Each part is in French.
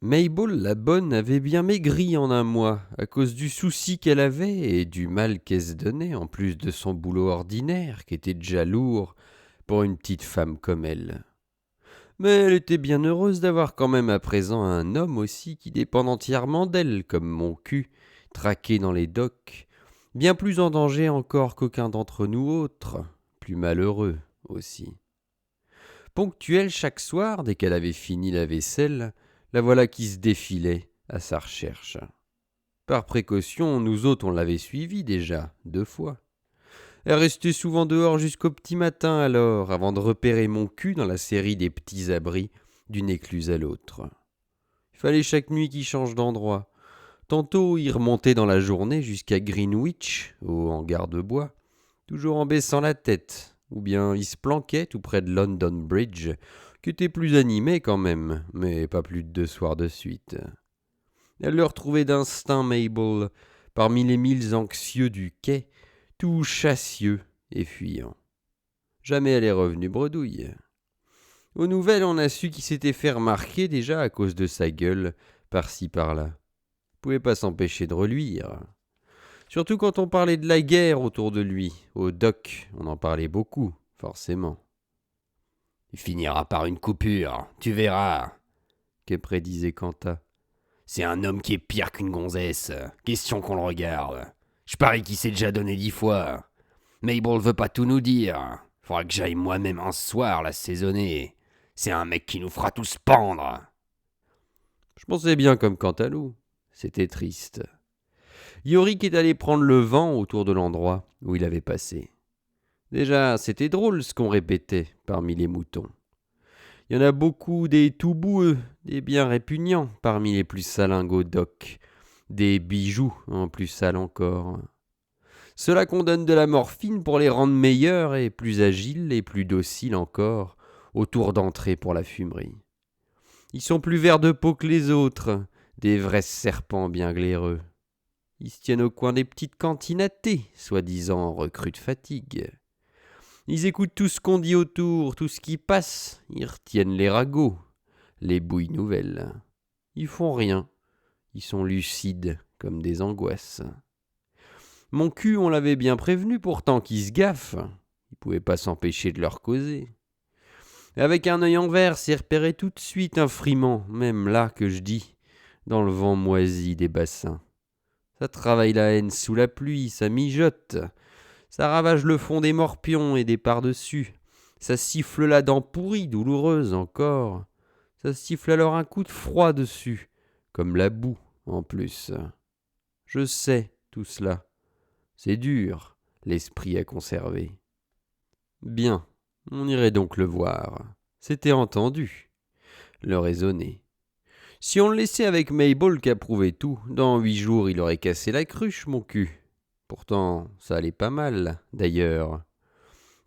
Mabel la bonne avait bien maigri en un mois, à cause du souci qu'elle avait et du mal qu'elle se donnait, en plus de son boulot ordinaire, qui était déjà lourd pour une petite femme comme elle. Mais elle était bien heureuse d'avoir quand même à présent un homme aussi qui dépend entièrement d'elle, comme mon cul, traqué dans les docks, bien plus en danger encore qu'aucun d'entre nous autres, plus malheureux aussi. Ponctuelle chaque soir, dès qu'elle avait fini la vaisselle, la voilà qui se défilait à sa recherche. Par précaution, nous autres on l'avait suivie déjà, 2 fois. Elle restait souvent dehors jusqu'au petit matin alors, avant de repérer mon cul dans la série des petits abris d'une écluse à l'autre. Il fallait chaque nuit qu'il change d'endroit. Tantôt il remontait dans la journée jusqu'à Greenwich, au hangar de bois, toujours en baissant la tête, ou bien il se planquait tout près de London Bridge, qui était plus animé quand même, mais pas plus de 2 soirs de suite. Elle le retrouvait d'instinct, Mabel, parmi les milles anxieux du quai, tout chassieux et fuyant. Jamais elle est revenue bredouille. Aux nouvelles, on a su qu'il s'était fait remarquer déjà à cause de sa gueule, par-ci par-là. Il pouvait pas s'empêcher de reluire. Surtout quand on parlait de la guerre autour de lui. Au dock, on en parlait beaucoup, forcément. Il finira par une coupure, tu verras, que prédisait Quentin. C'est un homme qui est pire qu'une gonzesse. Question qu'on le regarde. Je parie qu'il s'est déjà donné 10 fois. Mabel veut pas tout nous dire. Faudra que j'aille moi-même un soir l'assaisonner. C'est un mec qui nous fera tous pendre. Je pensais bien comme Cantalou. C'était triste. Yorick est allé prendre le vent autour de l'endroit où il avait passé. Déjà, c'était drôle ce qu'on répétait parmi les moutons. Il y en a beaucoup des tout boueux, des bien répugnants parmi les plus salingos docs, des bijoux en plus sales encore. Cela qu'on donne de la morphine pour les rendre meilleurs et plus agiles et plus dociles encore, au tour d'entrée pour la fumerie. Ils sont plus verts de peau que les autres, des vrais serpents bien glaireux. Ils se tiennent au coin des petites cantines à thé, soi-disant recrues de fatigue. Ils écoutent tout ce qu'on dit autour, tout ce qui passe, ils retiennent les ragots, les bouilles nouvelles. Ils font rien, ils sont lucides comme des angoisses. Mon cul, on l'avait bien prévenu pourtant qu'ils se gaffent. Il pouvait pas s'empêcher de leur causer. Avec un œil en verre, c'est repéré tout de suite un friment, même là que je dis, dans le vent moisi des bassins. Ça travaille la haine sous la pluie, ça mijote. Ça ravage le fond des morpions et des par-dessus. Ça siffle la dent pourrie, douloureuse encore. Ça siffle alors un coup de froid dessus, comme la boue en plus. Je sais tout cela. C'est dur, l'esprit à conserver. Bien, on irait donc le voir. C'était entendu. Le raisonner. Si on le laissait avec Mabel qui approuvait tout, dans 8 jours il aurait cassé la cruche, mon cul. Pourtant, ça allait pas mal, d'ailleurs.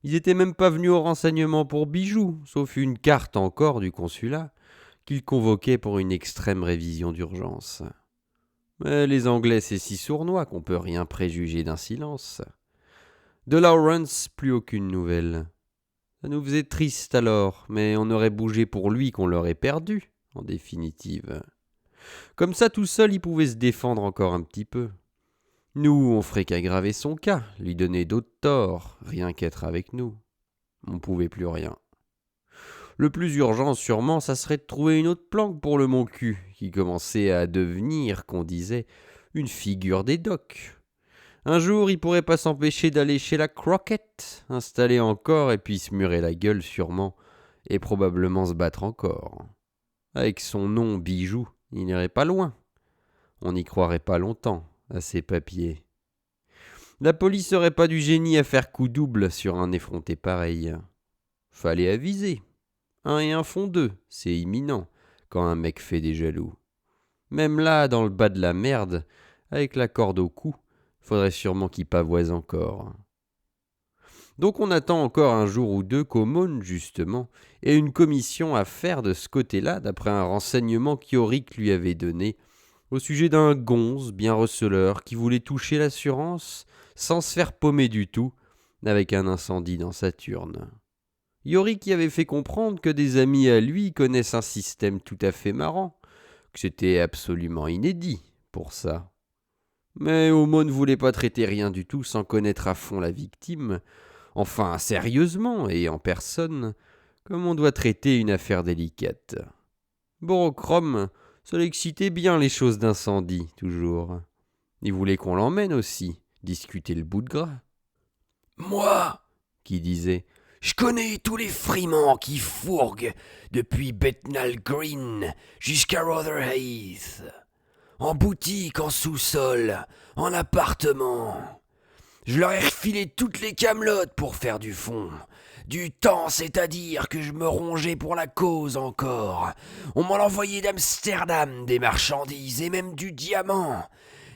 Ils étaient même pas venus au renseignement pour bijoux, sauf une carte encore du consulat, qu'ils convoquaient pour une extrême révision d'urgence. Mais les Anglais, c'est si sournois qu'on peut rien préjuger d'un silence. De Lawrence, plus aucune nouvelle. Ça nous faisait triste alors, mais on aurait bougé pour lui qu'on l'aurait perdu, en définitive. Comme ça, tout seul, il pouvait se défendre encore un petit peu. Nous, on ferait qu'aggraver son cas, lui donner d'autres torts, rien qu'être avec nous. On pouvait plus rien. Le plus urgent, sûrement, ça serait de trouver une autre planque pour le mon cul, qui commençait à devenir, qu'on disait, une figure des docks. Un jour, il pourrait pas s'empêcher d'aller chez la Croquette, installer encore et puis se murer la gueule sûrement, et probablement se battre encore. Avec son nom bijou, il n'irait pas loin. On n'y croirait pas longtemps à ses papiers. La police aurait pas du génie à faire coup double sur un effronté pareil. Fallait aviser. 1 et 1 font 2, c'est imminent, quand un mec fait des jaloux. Même là, dans le bas de la merde, avec la corde au cou, faudrait sûrement qu'il pavoise encore. Donc on attend encore un jour ou deux qu'Aumône, justement, ait une commission à faire de ce côté-là, d'après un renseignement qu'Yorick lui avait donné, au sujet d'un gonze bien receleur qui voulait toucher l'assurance sans se faire paumer du tout, avec un incendie dans sa turne. Yorick y avait fait comprendre que des amis à lui connaissent un système tout à fait marrant, que c'était absolument inédit pour ça. Mais Homo ne voulait pas traiter rien du tout sans connaître à fond la victime, enfin sérieusement et en personne, comme on doit traiter une affaire délicate. Borochrome, ça l'excitait bien les choses d'incendie, toujours. Il voulait qu'on l'emmène aussi, discuter le bout de gras. Moi, Qui disait je connais tous les frimants qui fourguent depuis Bethnal Green jusqu'à Rotherheath. En boutique, en sous-sol, en appartement. Je leur ai refilé toutes les camelotes pour faire du fond. Du temps, c'est-à-dire que je me rongeais pour la cause encore. On m'en envoyait d'Amsterdam des marchandises et même du diamant.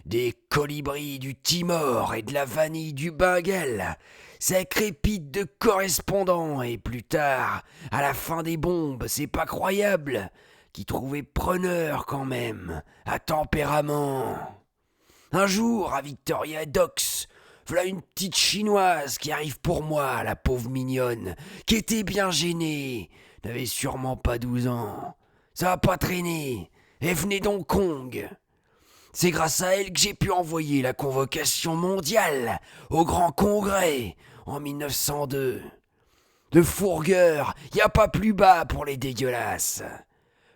Des colibris du Timor et de la vanille du Bengale. Ça crépite de correspondants et plus tard, à la fin des bombes, c'est pas croyable, qui trouvaient preneur quand même, à tempérament. Un jour, à Victoria Docks, v'là une petite chinoise qui arrive pour moi, la pauvre mignonne, qui était bien gênée, n'avait sûrement pas 12 ans. Ça a pas traîné, elle venait d'Hong Kong. C'est grâce à elle que j'ai pu envoyer la convocation mondiale au Grand Congrès en 1902. De fourgueur, y a pas plus bas pour les dégueulasses.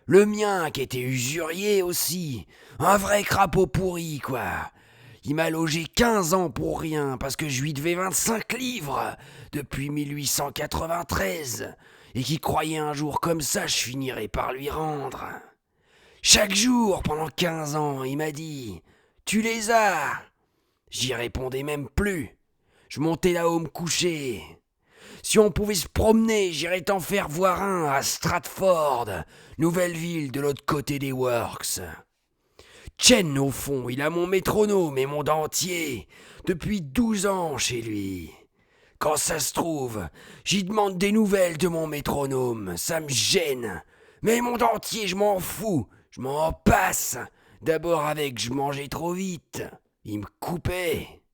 Le mien, qui était usurier aussi, un vrai crapaud pourri, quoi. Il m'a logé 15 ans pour rien, parce que je lui devais 25 livres depuis 1893, et qui croyait un jour comme ça, je finirais par lui rendre. Chaque jour, pendant 15 ans, il m'a dit « Tu les as !» J'y répondais même plus. Je montais là-haut me coucher. Si on pouvait se promener, j'irais t'en faire voir un à Stratford, nouvelle ville de l'autre côté des Works. Chen, au fond, il a mon métronome et mon dentier, depuis 12 ans chez lui. Quand ça se trouve, j'y demande des nouvelles de mon métronome, ça me gêne. Mais mon dentier, je m'en fous, je m'en passe. D'abord avec je mangeais trop vite, il me coupait.